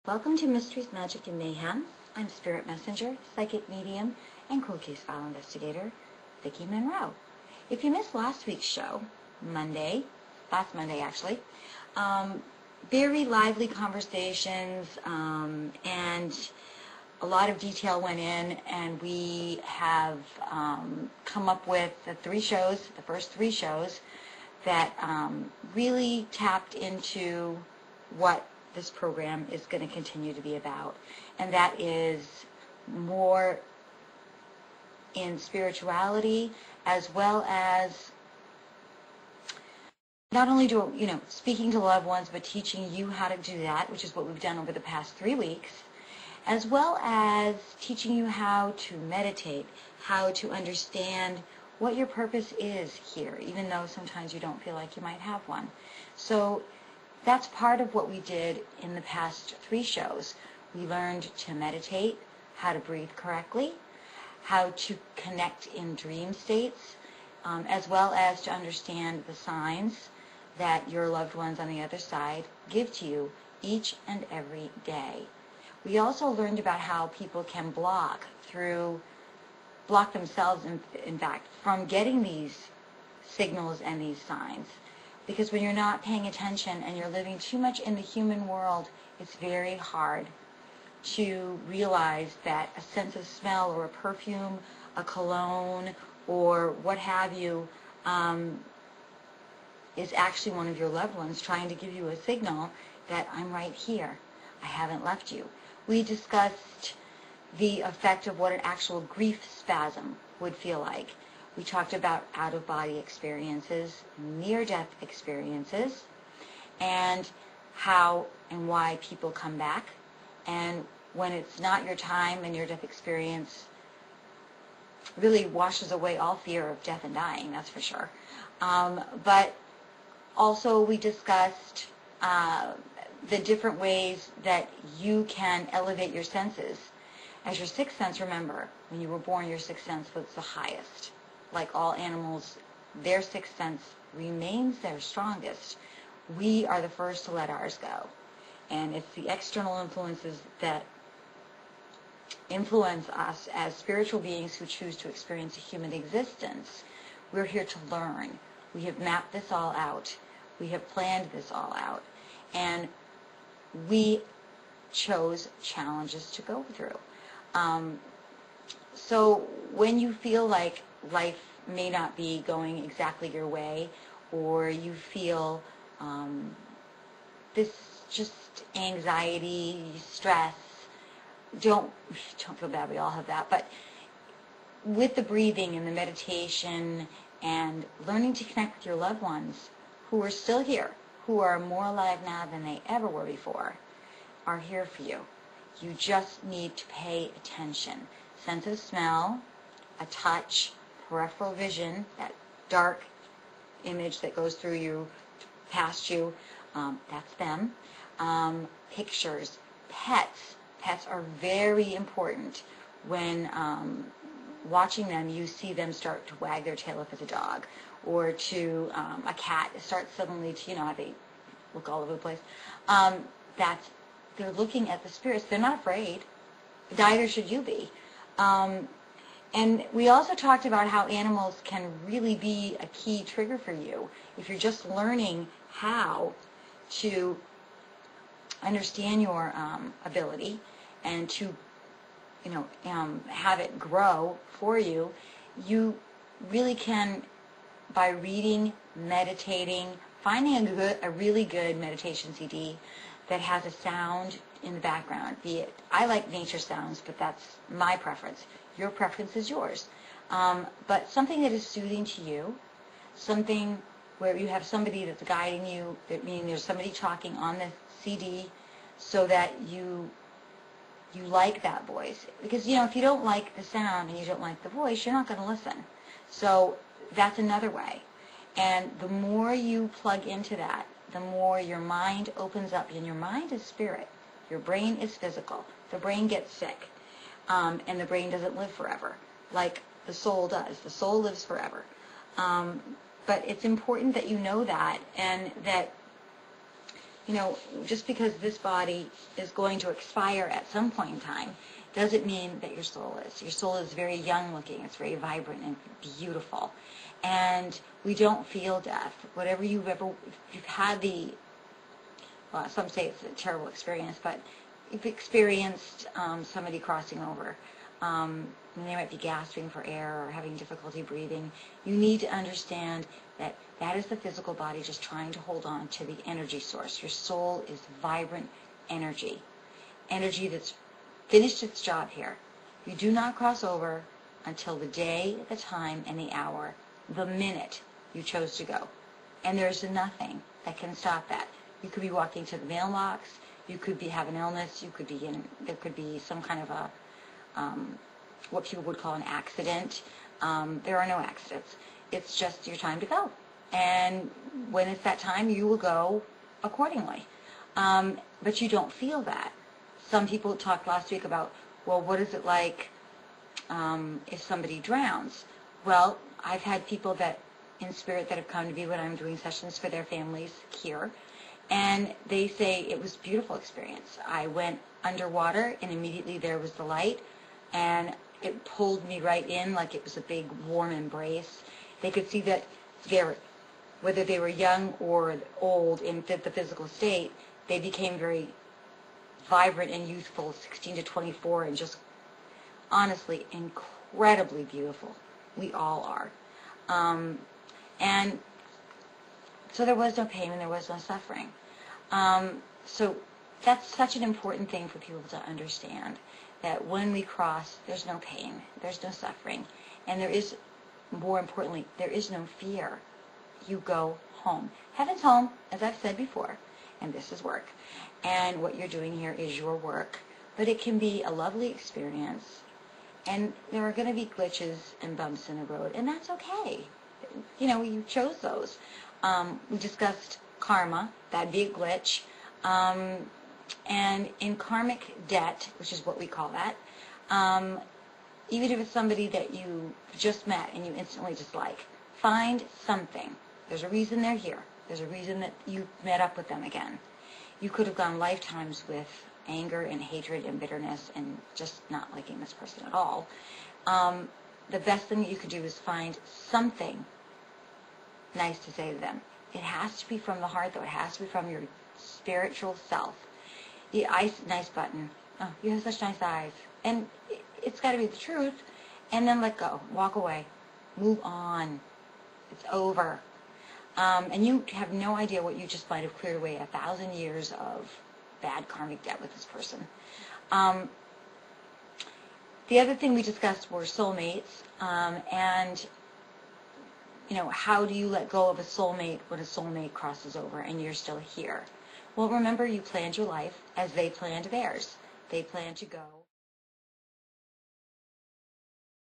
Welcome to Mysteries, Magic, and Mayhem. I'm Spirit Messenger, Psychic Medium, and Cold Case File Investigator, Vicki Monroe. If you missed last week's show, last Monday actually, very lively conversations, and a lot of detail went in, and we have come up with the first three shows, that really tapped into what this program is going to continue to be about, and that is more in spirituality, as well as not only speaking to loved ones, but teaching you how to do that, which is what we've done over the past 3 weeks, as well as teaching you how to meditate, how to understand what your purpose is here, even though sometimes you don't feel like you might have one. So that's part of what we did in the past 3 shows. We learned to meditate, how to breathe correctly, how to connect in dream states, as well as to understand the signs that your loved ones on the other side give to you each and every day. We also learned about how people can block themselves, in fact, from getting these signals and these signs. Because when you're not paying attention and you're living too much in the human world, it's very hard to realize that a sense of smell or a perfume, a cologne, or what have you, is actually one of your loved ones trying to give you a signal that I'm right here. I haven't left you. We discussed the effect of what an actual grief spasm would feel like. We talked about out-of-body experiences, near-death experiences, and how and why people come back. And when it's not your time, and near-death experience really washes away all fear of death and dying, that's for sure. But also we discussed the different ways that you can elevate your senses. As your sixth sense, remember, when you were born, your sixth sense was the highest. Like all animals, their sixth sense remains their strongest. We are the first to let ours go. And it's the external influences that influence us as spiritual beings who choose to experience a human existence. We're here to learn. We have mapped this all out. We have planned this all out. And we chose challenges to go through. So when you feel like life may not be going exactly your way, or you feel this just anxiety, stress, don't feel bad, we all have that, but with the breathing and the meditation and learning to connect with your loved ones who are still here, who are more alive now than they ever were before, are here for you. You just need to pay attention. Sense of smell, a touch, peripheral vision, that dark image that goes through you, past you, that's them. Pictures, pets. Pets are very important. When watching them, you see them start to wag their tail if it's a dog, or to a cat starts suddenly to, how they look all over the place. They're looking at the spirits. They're not afraid. Neither should you be. And we also talked about how animals can really be a key trigger for you if you're just learning how to understand your ability and to, have it grow for you. You really can, by reading, meditating, finding a really good meditation CD that has a sound in the background. I like nature sounds, but that's my preference. Your preference is yours. But something that is soothing to you, something where you have somebody that's guiding you, meaning there's somebody talking on the CD, so that you like that voice. Because, if you don't like the sound and you don't like the voice, you're not going to listen. So that's another way. And the more you plug into that, the more your mind opens up. And your mind is spirit. Your brain is physical. The brain gets sick. And the brain doesn't live forever, like the soul does. The soul lives forever. But it's important that you know that, and that You know, just because this body is going to expire at some point in time doesn't mean that your soul is. Your soul is very young looking. It's very vibrant and beautiful. And we don't feel death. Whatever you've had the, well, some say it's a terrible experience, but you've experienced somebody crossing over. And they might be gasping for air or having difficulty breathing. You need to understand that that is the physical body just trying to hold on to the energy source. Your soul is vibrant energy. Energy that's finished its job here. You do not cross over until the day, the time, and the hour, the minute you chose to go. And there's nothing that can stop that. You could be walking to the mailbox. You could have an illness. There could be some kind of a what people would call an accident. There are no accidents. It's just your time to go. And when it's that time, you will go accordingly. But you don't feel that. Some people talked last week about, well, what is it like if somebody drowns? Well, I've had people that in spirit that have come to me when I'm doing sessions for their families here, and they say it was a beautiful experience. I went underwater, and immediately there was the light, and it pulled me right in like it was a big warm embrace. They could see that whether they were young or old in the physical state, they became very vibrant and youthful, 16 to 24, and just honestly incredibly beautiful. We all are. And so there was no pain and there was no suffering. So that's such an important thing for people to understand, that when we cross, there's no pain, there's no suffering, and there is, more importantly, there is no fear. You go home. Heaven's home, as I've said before, and this is work. And what you're doing here is your work. But it can be a lovely experience, and there are going to be glitches and bumps in the road, and that's okay. You know, you chose those. We discussed karma, that'd be a glitch. And in karmic debt, which is what we call that, even if it's somebody that you just met and you instantly dislike, find something. There's a reason they're here. There's a reason that you met up with them again. You could have gone lifetimes with anger and hatred and bitterness and just not liking this person at all. The best thing that you could do is find something nice to say to them. It has to be from the heart, though. It has to be from your spiritual self. The nice button. Oh, you have such nice eyes. And it's got to be the truth. And then let go. Walk away. Move on. It's over. And you have no idea what you just might have cleared away 1,000 years of bad karmic debt with this person. The other thing we discussed were soulmates. And, you know, how do you let go of a soulmate when a soulmate crosses over and you're still here? Well, remember, you planned your life as they planned theirs. They planned to go.